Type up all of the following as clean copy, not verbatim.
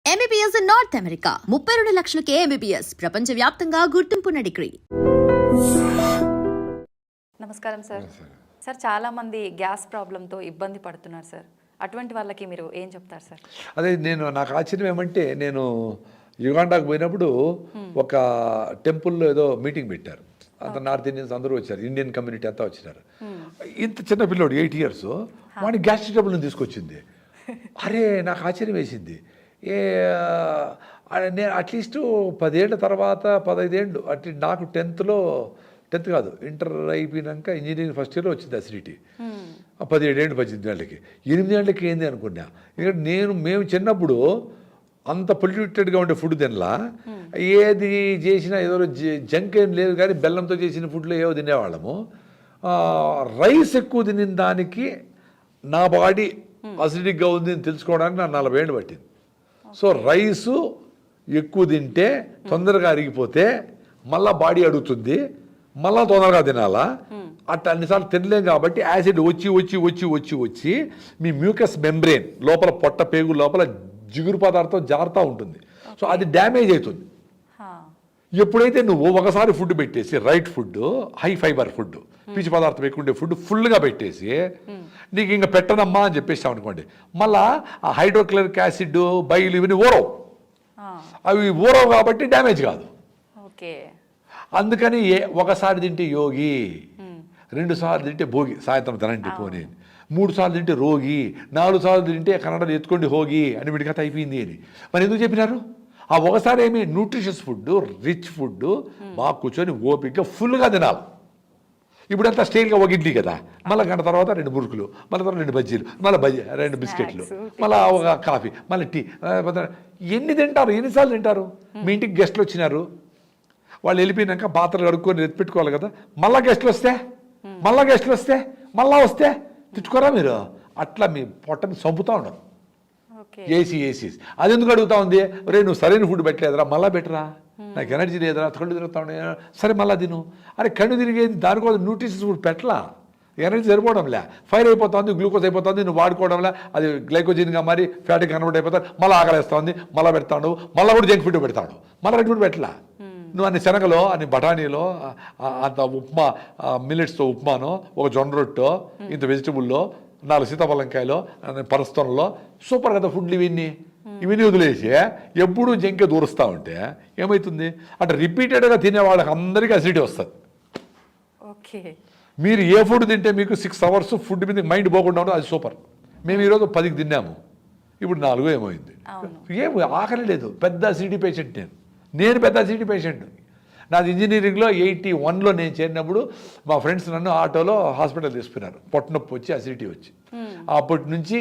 MBBS in North America 32 లక్షలకే MBBS ప్రపంచవ్యాప్తంగా గుర్తింపున్న degree. నమస్కారం sir. Sir చాలా మంది గ్యాస్ ప్రాబ్లంతో ఇబ్బంది పడుతున్నారు సార్. అటువంటి వాళ్ళకి మీరు ఏం చెప్తారు సార్? అదే నాకు ఆశ్చర్యం ఏమంటే నేను యుగాండాకు పోయినప్పుడు ఒక టెంపుల్లో ఏదో మీటింగ్ పెట్టారు. అంత నార్త్ ఇండియన్స్ అందరూ వచ్చారు, ఇండియన్ కమ్యూనిటీ అంతా వచ్చినారు. ఇంత చిన్న పిల్లోడు 8 years వాడిని గ్యాస్ట్రిక్ ట్రబుల్ని తీసుకొచ్చింది. అరే నాకు ఆశ్చర్యం వేసింది. నేను అట్లీస్ట్ 10 ఏళ్ళ తర్వాత 15 ఏళ్ళు అట్లా నాకు 10th కాదు ఇంటర్ అయిపోయినాక ఇంజనీరింగ్ ఫస్ట్ ఇయర్లో వచ్చింది అసిడిటీ. 17 ఏళ్ళు 18 ఏళ్ళకి 8 ఏళ్ళకి ఏంది అనుకున్నా. ఇక్కడ మేము చిన్నప్పుడు అంత పొల్యూటెడ్గా ఉండే ఫుడ్ తినలా, ఏది చేసినా ఏదో జంక్ ఏం లేదు కానీ బెల్లంతో చేసిన ఫుడ్లో ఏవో తినేవాళ్ళము. రైస్ ఎక్కువ తినిన దానికి నా బాడీ అసిడిక్గా ఉంది అని తెలుసుకోవడానికి నాకు 40 ఏళ్ళు పట్టింది. సో రైసు ఎక్కువ తింటే తొందరగా అరిగిపోతే మళ్ళీ బాడీ అడుగుతుంది, మళ్ళీ తొందరగా తినాలా. అట్లా అన్నిసార్లు తినలేం కాబట్టి యాసిడ్ వచ్చి మీ మ్యూకస్ మెంబ్రెయిన్ లోపల పొట్ట పేగు లోపల జిగురు పదార్థం జారుతూ ఉంటుంది. సో అది డ్యామేజ్ అవుతుంది. ఎప్పుడైతే నువ్వు ఒకసారి ఫుడ్ పెట్టేసి right food, high fibre food, పీచు పదార్థం ఎక్కువ ఉండే ఫుడ్ ఫుల్గా పెట్టేసి నీకు ఇంకా పెట్టనమ్మా అని చెప్పేసాం అనుకోండి, మళ్ళా ఆ హైడ్రోక్లోరిక్ యాసిడ్ బైలు ఇవన్నీ ఊరవు. అవి ఊరవు కాబట్టి డ్యామేజ్ కాదు. అందుకని ఒకసారి తింటే యోగి, 2 సార్లు తింటే భోగి, సాయంత్రం తినండి పోనీ, 3 సార్లు తింటే రోగి, 4 సార్లు తింటే కన్నడలో ఎత్తుకోండి హోగి అని వీడి కథ అయిపోయింది అని. మరి ఎందుకు చెప్పినారు? ఆ ఒకసారి ఏమి న్యూట్రిషియస్ ఫుడ్, రిచ్ ఫుడ్ బాగా కూర్చొని ఓపికగా ఫుల్గా తినాలి. ఇప్పుడంతా స్టైల్గా ఒక ఇడ్లీ కదా, మళ్ళీ గంట తర్వాత 2 మురుకులు, మళ్ళీ తర్వాత 2 బజ్జీలు, మళ్ళీ 2 బిస్కెట్లు, మళ్ళీ ఒక కాఫీ, మళ్ళీ టీ. ఎన్ని తింటారు, ఎన్నిసార్లు తింటారు? మీ ఇంటికి గెస్ట్లు వచ్చినారు, వాళ్ళు వెళ్ళిపోయినాక పాత్రలు కడుక్కొని ఎత్తిపెట్టుకోవాలి కదా, మళ్ళీ గెస్ట్లు వస్తే మళ్ళీ వస్తే తిట్టుకోరా మీరు? అట్లా మీ పొట్టని చంపుతూ ఉండరు. ఏసీ అది ఎందుకు అడుగుతా ఉంది? రే నువ్వు సరైన ఫుడ్ పెట్టలేదురా, మళ్ళీ పెట్టరా, నాకు ఎనర్జీ లేదురా, కళ్ళు తిరుగుతా ఉన్నాయి, సరే మళ్ళీ తిను. అరే కళ్ళు తిరిగేది దానికోసం న్యూట్రిషన్స్ ఫుడ్ పెట్టలా, ఎనర్జీ సరిపోవడంలే, ఫైర్ అయిపోతుంది, గ్లూకోజ్ అయిపోతుంది, నువ్వు వాడుకోవడంలే అది గ్లైకోజిన్గా మరి ఫ్యాట్గా కన్వర్ట్ అయిపోతుంది, మళ్ళీ ఆకలేస్తుంది, మళ్ళీ పెడతాడు, మళ్ళీ కూడా జంక్ ఫుడ్ పెడతాడు, మళ్ళీ రెడ్ ఫుడ్ పెట్టలా. నువ్వు అన్ని శనగలో, అన్ని బఠానీలో, అంత ఉప్మా, మిల్లెట్స్తో ఉప్మానో, ఒక జొన్న రొట్టో, ఇంత వెజిటబుల్లో, 4 సీతాఫలంకాయలో, పరస్థానంలో సూపర్ కదా ఫుడ్లు ఇవన్నీ వదిలేసి ఎప్పుడూ జంకే దూరుస్తూ ఉంటే ఏమవుతుంది? అట్లా రిపీటెడ్గా తినే వాళ్ళకి అందరికీ అసిడిటీ వస్తుంది. మీరు ఏ ఫుడ్ తింటే మీకు 6 hours ఫుడ్ మీద మైండ్ పోకుండా ఉండదు, అది సూపర్. మేము ఈరోజు 10కి తిన్నాము, ఇప్పుడు 4 ఏమైంది, ఆకలి లేదు. పెద్ద అసిడిటీ పేషెంట్ నేను పెద్ద అసిడిటీ పేషెంట్. నాది ఇంజనీరింగ్లో 81లో నేను చేరినప్పుడు మా ఫ్రెండ్స్ నన్ను ఆటోలో హాస్పిటల్ తీసుకున్నారు, పొట్టనొప్పి వచ్చి అసిడిటీ వచ్చి. అప్పటి నుంచి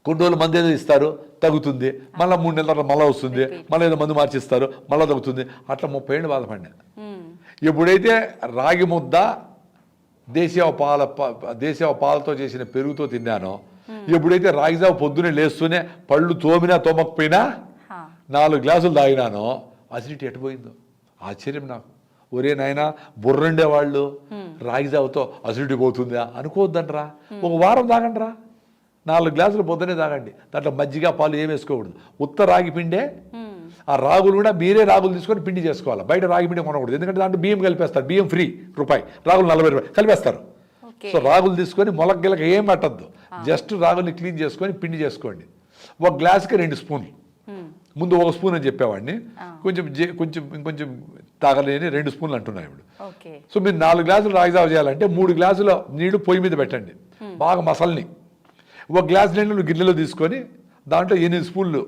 కొన్ని రోజులు మందు ఏదో ఇస్తారు, తగ్గుతుంది, మళ్ళీ 3 నెలల తర్వాత మళ్ళీ వస్తుంది, మళ్ళీ ఏదో మందు మార్చిస్తారు, మళ్ళీ తగ్గుతుంది. అట్లా 30 ఏళ్ళు బాధపడినా. ఎప్పుడైతే రాగి ముద్ద దేశీయ పాలతో చేసిన పెరుగుతో తిన్నానో, ఎప్పుడైతే రాగిజావ పొద్దునే లేస్తూనే పళ్ళు తోమకపోయినా 4 గ్లాసులు తాగినానో అసిడిటీ ఎట్టుపోయిందో ఆశ్చర్యం నాకు. ఒరే నాయన బుర్రండేవాళ్ళు రాగిజావతో అసిడిటీ పోతుందా అనుకోవద్దంటరా, ఒక వారం తాగండిరా, 4 గ్లాసులు పొద్దునే తాగండి. దాంట్లో మజ్జిగ పాలు ఏం వేసుకోకూడదు, ఉత్త రాగి పిండే. ఆ రాగులు కూడా మీరే రాగులు తీసుకొని పిండి చేసుకోవాలి, బయట రాగి పిండి కొనకూడదు, ఎందుకంటే దాంట్లో బియ్యం కలిపేస్తారు, బియ్యం ఫ్రీ రూపాయి, రాగులు 40 రూపాయలు కలిపేస్తారు. సో రాగులు తీసుకొని మొలకగిలక ఏం పట్టద్దు, జస్ట్ రాగుల్ని క్లీన్ చేసుకొని పిండి చేసుకోండి. 1 గ్లాసుకి 2 స్పూన్లు, ముందు 1 స్పూన్ అని చెప్పేవాడిని, ఇంకొంచెం తాగలేని 2 స్పూన్లు అంటున్నాయి ఇప్పుడు. సో మీరు 4 గ్లాసులు రాగిజావ చేయాలంటే 3 గ్లాసుల నీళ్లు పొయ్యి మీద పెట్టండి, బాగా మసల్ని. 1 గ్లాసు నీళ్ళు గిన్నెలో తీసుకొని దాంట్లో 8 స్పూన్లు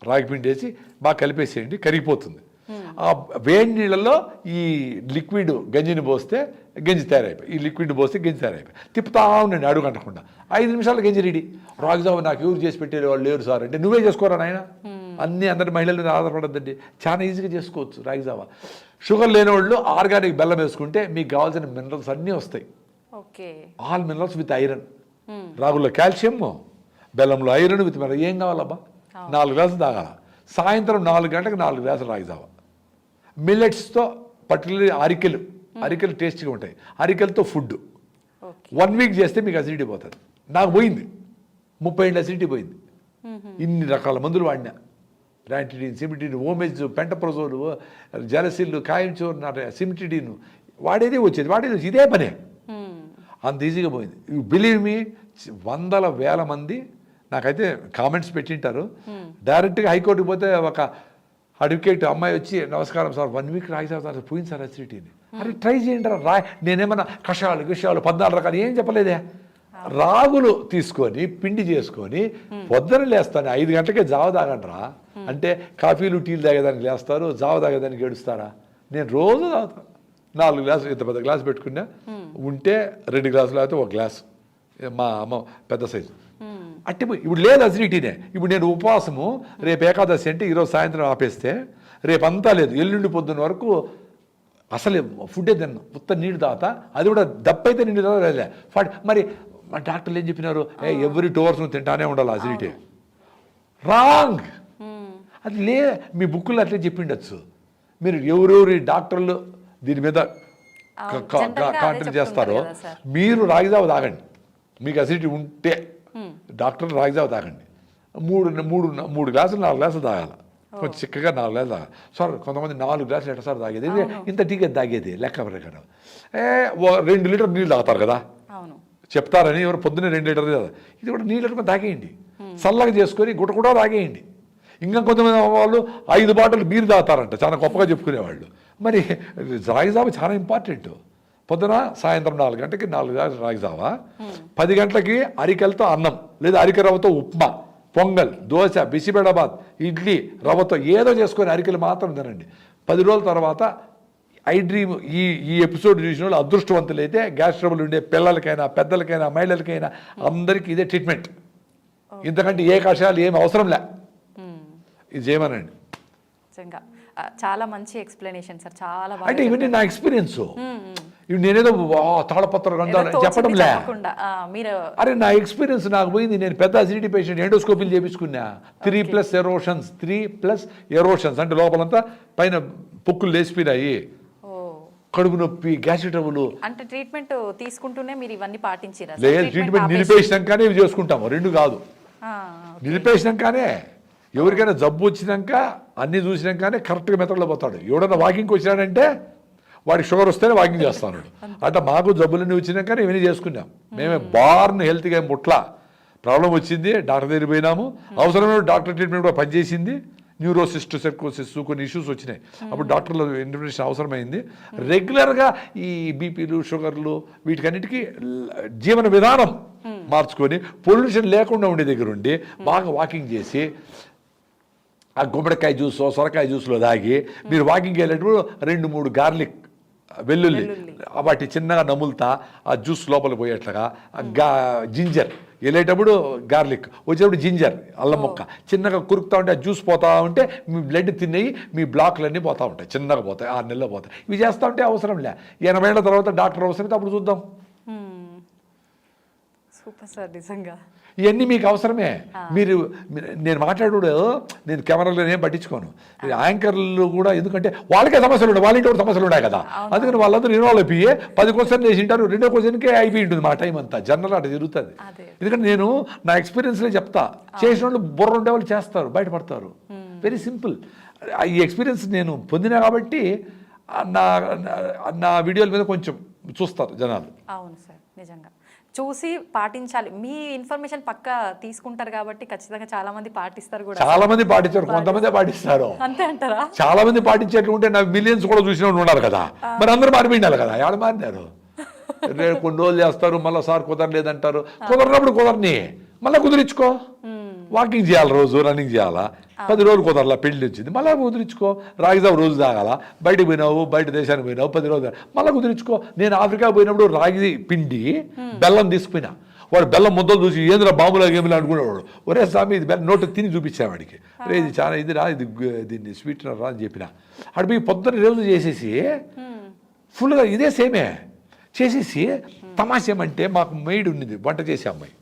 రాగి పిండి వేసి బాగా కలిపేసేయండి, కరిగిపోతుంది. ఆ వేడి నీళ్ళలో ఈ లిక్విడ్ గంజిని పోస్తే గంజి తయారైపోయి, ఈ లిక్విడ్ పోస్తే గంజి తయారైపోయి తిప్పుతా ఉండండి అడుగు అంటకుండా. 5 నిమిషాలు గంజి రెడీ. రాగిజావ నాకు ఎవరు చేసి పెట్టే వాళ్ళు లేరు సార్ అంటే, నువ్వే చేసుకోరా నాయన, అందరి మహిళల మీద ఆధారపడద్దండి, చాలా ఈజీగా చేసుకోవచ్చు రాగిజావ. షుగర్ లేని వాళ్ళు ఆర్గానిక్ బెల్లం వేసుకుంటే మీకు కావాల్సిన మినరల్స్ అన్నీ వస్తాయి. All minerals with iron. రాగుల్లో కాల్షియం, బెల్లంలో ఐరన్ విత్ మినరల్. ఏం కావాలబ్బా? 4 గ్లాసులు తాగాల. సాయంత్రం 4 గంటలకు 4 గ్లాసులు రాగిజావ. మిల్లెట్స్తో పర్టికులర్లీ అరికెలు టేస్ట్గా ఉంటాయి, అరికెలతో ఫుడ్ 1 వీక్ చేస్తే మీకు అసిడిటీ పోతుంది. నాకు పోయింది, 30 ఏళ్ళ అసిడిటీ పోయింది. ఇన్ని రకాల మందులు వాడినా. ర్యాంటిడిన్, సిమిటిడిన్, ఓమెజ్, పెంటప్రజోల్, జలసిల్, కాయించోర్, సిమిటిడిన్ వాడేదే వచ్చేది ఇదే పనే. అంత ఈజీగా పోయింది. యూ బిలీవ్ మీ, వందల వేల మంది నాకైతే కామెంట్స్ పెట్టింటారు. డైరెక్ట్గా హైకోర్టుకి పోతే ఒక అడ్వకేట్ అమ్మాయి వచ్చి, నమస్కారం సార్, 1 వీక్ రాయిసారు సార్, పోయింది సార్ అసిడిటీని. అరే ట్రై చేయండి రా, నేనేమన్నా కషాయాలు 14 రకాలు ఏం చెప్పలేదే. రాగులు తీసుకొని పిండి చేసుకొని పొద్దున లేస్తాను, 5 గంటలకే జావ తాగండి రా అంటే కాఫీలు టీలు తాగేదానికి లేస్తారు, జావ తాగేదానికి ఏడుస్తారా? నేను రోజు తాగుతాను. 4 గ్లాసులు, ఇంత పెద్ద గ్లాసు పెట్టుకున్నా, ఉంటే 2 గ్లాసులు అయితే 1 గ్లాసు, మా అమ్మ పెద్ద సైజు అట్టిపోయి. ఇప్పుడు లేదు అసిడిటీనే. ఇప్పుడు నేను ఉపవాసము, రేపు ఏకాదశి అంటే ఈరోజు సాయంత్రం ఆపేస్తే రేపు అంతా లేదు, ఎల్లుండి పొద్దున్న వరకు అసలు ఫుడ్డే తిన్నాను, ఉత్త నీళ్ళు తాగుతా, అది కూడా దప్పైతే నీళ్ళు తాగలే. మరి మా డాక్టర్లు ఏం చెప్పినారు, ఎవ్రీ 2 అవర్స్ నువ్వు తింటానే ఉండాలి అసిడిటీ. రాంగ్. అది మీ బుక్కుల్లో అట్లే చెప్పిండొచ్చు. మీరు ఎవరెవరి డాక్టర్లు దీని మీద కాంట్రిబ్యూట్ చేస్తారో, మీరు రాగిజావ తాగండి. మీకు అసిడిటీ ఉంటే డాక్టర్లు రాగిజావ తాగండి. 3 గ్లాసులు 4 గ్లాసులు తాగాలి, కొంచెం చిక్కగా 4 గ్లాసులు తాగాలి. సార్ కొంతమంది 4 గ్లాసులు ఎట్లా సార్ తాగేది, ఇంత టీకే తాగేది లెక్క ప్రకారం 2 లీటర్ నీళ్ళు తాగుతారు కదా చెప్తారని. ఎవరు పొద్దున్నే 2 లీటర్లు కదా, ఇది కూడా నీళ్ళు తాగేయండి, చల్లగా చేసుకొని గుట కూడా తాగేయండి. ఇంకా కొంతమంది వాళ్ళు 5 బాటిల్ బీర్ తాగుతారంట, చాలా గొప్పగా చెప్పుకునేవాళ్ళు. మరి రాగిజావ చాలా ఇంపార్టెంట్. పొద్దున సాయంత్రం 4 గంటలకి 4 గ్లాసులు రాగిజావ, 10 గంటలకి అరికెలతో అన్నం లేదా అరికె రవ్వతో ఉప్మా, పొంగల్, దోశ, బిసిబెడాబాద్, ఇడ్లీ రవ్వతో ఏదో చేసుకొని అరికెలు మాత్రం తినండి. 10 రోజుల తర్వాత ఐ డ్రీమ్ ఈ ఎపిసోడ్ చూసిన వాళ్ళు అదృష్టవంతులైతే గ్యాస్ ట్రబుల్ ఉండే పిల్లలకైనా పెద్దలకైనా మహిళలకైనా అందరికీ ఇదే ట్రీట్మెంట్. ఇంతకంటే ఏ కషాయాలు ఏమి అవసరం లే, ఇది చేయమనండి. చాలా మంచి ఎక్స్ప్లెనేషన్ సార్, చాలా బాగా. అంటే ఇవన్నీ నా ఎక్స్పీరియన్స్. ఇవి నేనేదో తాళపత్ర గంధాలు చెప్పడం లే, అరే నా ఎక్స్పీరియన్స్ నాకు పోయింది. నేను పెద్ద అసిడిటీ పేషెంట్, ఎండోస్కోపీలు చేయించుకున్నా. 3+ ఎరోషన్స్, 3+ ఎరోషన్స్ అంటే లోపలంతా పైన పొక్కులు లేచిపోయినాయి, కడుపు నొప్పి, గ్యాస్ ట్రబుల్. అంటే ట్రీట్మెంట్ తీసుకుంటూనే మీరు ఇవన్నీ పాటించారా? లేదు, ట్రీట్మెంట్ నిలిపేసినాకనే ఇవి చేసుకుంటాము, 2 కాదు. నిలిపేసినాకనే, ఎవరికైనా జబ్బు వచ్చినాక అన్నీ చూసినాకనే కరెక్ట్గా మెథడ్లో పోతాడు. ఎవడన్నా వాకింగ్కి వచ్చినాడంటే వాడికి షుగర్ వస్తేనే వాకింగ్ చేస్తాను. అంటే మాకు జబ్బులన్నీ వచ్చినాకనే ఇవన్నీ చేసుకున్నాం. మేమే బార్న్ హెల్త్గా ముట్లా. ప్రాబ్లం వచ్చింది, డాక్టర్ దగ్గర పోయినాము, అవసరమైన డాక్టర్ ట్రీట్మెంట్ కూడా పనిచేసింది. న్యూరోసిస్ట్, సెర్కోసిస్ కొన్ని ఇష్యూస్ వచ్చినాయి, అప్పుడు డాక్టర్ల ఇంటర్వెన్షన్ అవసరమైంది. రెగ్యులర్గా ఈ బీపీలు, షుగర్లు వీటికన్నిటికీ జీవన విధానం మార్చుకొని పొల్యూషన్ లేకుండా ఉండే దగ్గర ఉండి బాగా వాకింగ్ చేసి, ఆ గుమ్మడికాయ జ్యూస్, సొరకాయ జ్యూస్లో తాగి మీరు వాకింగ్కి వెళ్ళేటప్పుడు 2-3 గార్లిక్ వెల్లుల్లి వాటి చిన్నగా నములుతా ఆ జ్యూస్ లోపల పోయేట్లుగా, జింజర్ వెళ్ళేటప్పుడు గార్లిక్, వచ్చేటప్పుడు జింజర్ అల్లం మొక్క చిన్నగా కురుకుతూ ఉంటే ఆ జ్యూస్ పోతూ ఉంటే మీ బ్లడ్ తిన్నవి మీ బ్లాక్లన్నీ పోతూ ఉంటాయి, చిన్నగా పోతాయి, 6 నెలల్లో పోతాయి. ఇవి చేస్తూ ఉంటే అవసరం లే. 80 ఏళ్ల తర్వాత డాక్టర్ అవసరమైతే అప్పుడు చూద్దాం. సూపర్ సార్, నిజంగా ఇవన్నీ మీకు అవసరమే. నేను మాట్లాడు, నేను కెమెరాలో ఏం పట్టించుకోను. యాంకర్లు కూడా, ఎందుకంటే వాళ్ళకే సమస్యలు ఉన్నాయి, వాళ్ళ ఇంటి కూడా సమస్యలు ఉన్నాయి కదా, అందుకని వాళ్ళందరూ ఇన్వాల్వ్ అయిపోయి 10 క్వశ్చన్లు వేసింటారు, 2వ క్వశ్చన్కే అయిపోయి ఉంటుంది మా టైం అంతా. జనరల్ అట్లా జరుగుతుంది. ఎందుకంటే నేను నా ఎక్స్పీరియన్స్లే చెప్తా. చేసిన వాళ్ళు బుర్ర ఉండే వాళ్ళు చేస్తారు, బయటపడతారు. Very simple. ఈ ఎక్స్పీరియన్స్ నేను పొందినా కాబట్టి నా వీడియోల మీద కొంచెం చూస్తారు జనాలు. అవును సార్, నిజంగా చూసి పాటించాలి. మీ ఇన్ఫర్మేషన్ పక్క తీసుకుంటారు కాబట్టి ఖచ్చితంగా చాలా మంది పాటిస్తారు కూడా. చాలా మంది పాటించారు, కొంతమంది పాటిస్తారు. అంతే అంటారా? చాలా మంది పాటించేట్లు ఉంటే నా మిలియన్స్ కూడా చూసిన వాళ్ళు ఉన్నారు కదా, మరి అందరూ మారిపోయినారు కదా. ఎవరు మారినారు? కొన్ని రోజులు చేస్తారు, మళ్ళీ సార్ కుదరలేదంటారు. కుదరనప్పుడు కుదరని మళ్ళీ కుదిరించుకో. వాకింగ్ చేయాలి, రోజు రన్నింగ్ చేయాలా, 10 రోజులు కుదరలా, పెళ్లి వచ్చింది, మళ్ళీ కుదిరించుకో. రాగిజావ రోజు తాగాల, బయటకు పోయినావు, బయట దేశానికి పోయినావు, 10 రోజులు మళ్ళీ కుదిరించుకో. నేను ఆఫ్రికా పోయినప్పుడు రాగి పిండి బెల్లం తీసుకుపోయినా. వాడు బెల్లం ముద్దలు చూసి ఏంద్ర బాంబులా గేమ్లా అనుకునేవాడు. ఒరే స్వామి ఇది బెల్లం నోట్ తిని చూపించాను వాడికి. రే ఇది చాలా ఇది రా, ఇది దీన్ని స్వీట్నర్ రా అని చెప్పిన. అటు పోయి పొద్దున్న రోజు చేసేసి ఫుల్గా ఇదే సేమే చేసేసి తమాషేమంటే మాకు మెయిడ్ ఉన్నది, వంట చేసే అమ్మాయి.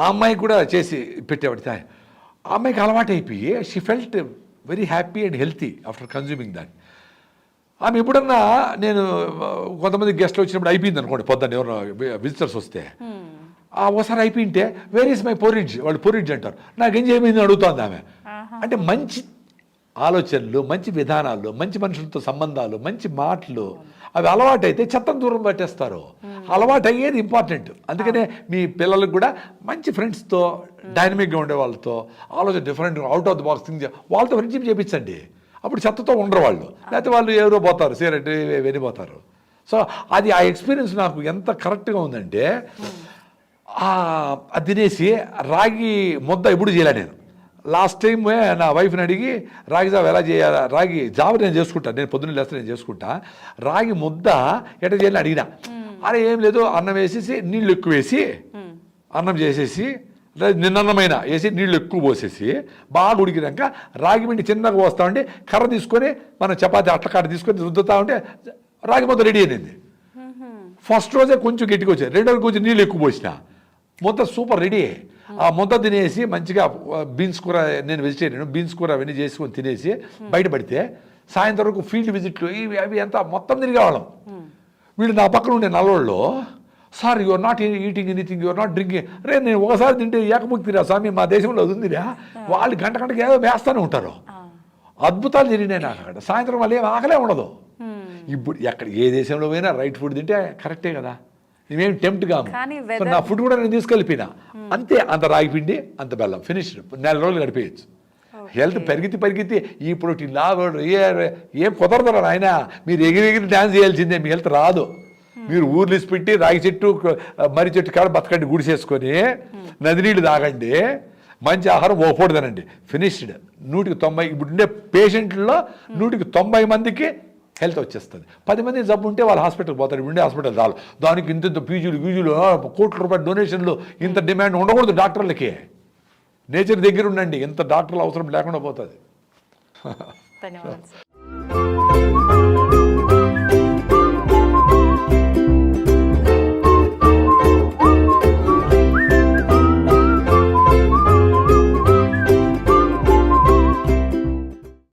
ఆ అమ్మాయికి కూడా చేసి పెట్టేవాడి. ఆ అమ్మాయికి అలవాటు అయిపోయి she felt very happy and healthy after consuming that. ఆమె ఎప్పుడన్నా నేను కొంతమంది గెస్ట్లు వచ్చినప్పుడు అయిపోయింది అనుకోండి, పొద్దున్న ఎవరు విజిటర్స్ వస్తే ఒకసారి అయిపోయింటే వేర్ ఈస్ మై పొరిడ్జ్, వాళ్ళు పొరిడ్జ్ అంటారు, నాకేం చేయమైంది అడుగుతోంది ఆమె. అంటే మంచి ఆలోచనలు, మంచి విధానాలు, మంచి మనుషులతో సంబంధాలు, మంచి మాటలు అవి అలవాటు అయితే చెత్తను దూరం పట్టేస్తారు. అలవాటు అయ్యేది ఇంపార్టెంట్. అందుకనే మీ పిల్లలకు కూడా మంచి ఫ్రెండ్స్తో, డైనమిక్గా ఉండే వాళ్ళతో, ఆలోచన different, out of the box thing, వాళ్ళతో ఫ్రెండ్షిప్ చేయించండి. అప్పుడు చెత్తతో ఉండరు వాళ్ళు. లేకపోతే వాళ్ళు ఎవరో పోతారు, సిగరెట్ వెళ్ళిపోతారు. సో అది ఆ ఎక్స్పీరియన్స్ నాకు ఎంత కరెక్ట్గా ఉందంటే, అది తినేసి రాగి ముద్ద ఎప్పుడు చేయలే నేను. లాస్ట్ టైం నా వైఫ్ని అడిగి రాగి జావ ఎలా చేయాలి, రాగి జావ నేను చేసుకుంటాను, నేను పొద్దున్న లేస్తే నేను చేసుకుంటా, రాగి ముద్ద ఎట్లా చేయాలని అడిగినా. అరే ఏం లేదు, అన్నం వేసేసి నీళ్ళు ఎక్కువ వేసి, అన్నం చేసేసి నిన్నన్నమైన వేసి నీళ్ళు ఎక్కువ పోసేసి బాగా ఉడికినాక రాగి పిండి చిన్నగా పోస్తా ఉంటే కర్ర తీసుకొని మనం చపాతి అట్లకాడ తీసుకొని రుద్దుతా ఉంటే రాగి ముద్ద రెడీ అయినది. ఫస్ట్ రోజే కొంచెం గట్టిగా వచ్చాయి, రెండో రోజు కొంచెం నీళ్ళు ఎక్కువ పోసిన ముద్ద సూపర్ రెడీ. ఆ ముద్ద తినేసి మంచిగా బీన్స్ కూర, నేను వెజిటేరియన్, బీన్స్ కూర అవన్నీ చేసుకొని తినేసి బయటపడితే సాయంత్రం వరకు ఫీల్డ్ విజిట్లు ఇవి అవి ఎంత మొత్తం తిరిగేవాళ్ళం. వీళ్ళు నా పక్కన ఉండే నల్లోళ్ళు, sir your not eating anything, your not drinking. రే నేను ఒకసారి తింటే ఏకముక్తిరా స్వామి, మా దేశంలో అది ఉందిరా. వాళ్ళు గంటకి ఏదో వేస్తూనే ఉంటారు. అద్భుతాలు జరిగినాయి నాకు అక్కడ. సాయంత్రం వాళ్ళు ఏం ఆకలే ఉండదు. ఇప్పుడు ఎక్కడ ఏ దేశంలో పోయినా రైట్ ఫుడ్ తింటే కరెక్టే కదా, మేమేం టెంప్ట్ కాము. నా ఫుడ్ కూడా నేను తీసుకెళ్ళిపోయినా అంతే. అంత రాగిపిండి, అంత బెల్లం, ఫినిష్డ్. 4 రోజులు గడిపేయచ్చు. హెల్త్ పరిగెత్తి ఈ ప్రోటీన్ లాభం ఏం కుదరదు ఆయన. మీరు ఎగిరి డ్యాన్స్ చేయాల్సిందే, మీ హెల్త్ రాదు. మీరు ఊర్లు పెట్టి రాగి చెట్టు, మర్రి చెట్టు కాడ బతకండి, గుడిసేసుకొని నది నీళ్ళు తాగండి, మంచి ఆహారం ఓపోడు తినండి, ఫినిష్డ్. 190 ఇప్పుడు ఉండే పేషెంట్లో 190 మందికి హెల్త్ వచ్చేస్తుంది. 10 మంది జబ్బు ఉంటే వాళ్ళు హాస్పిటల్కి పోతారు. ఉండే హాస్పిటల్ చాలు, దానికి ఇంత ఫీజులు కోట్ల రూపాయల డొనేషన్లు, ఇంత డిమాండ్ ఉండకూడదు డాక్టర్లకి. నేచర్ దగ్గర ఉండండి, ఇంత డాక్టర్లు అవసరం లేకుండా పోతుంది. ధన్యవాదాలు.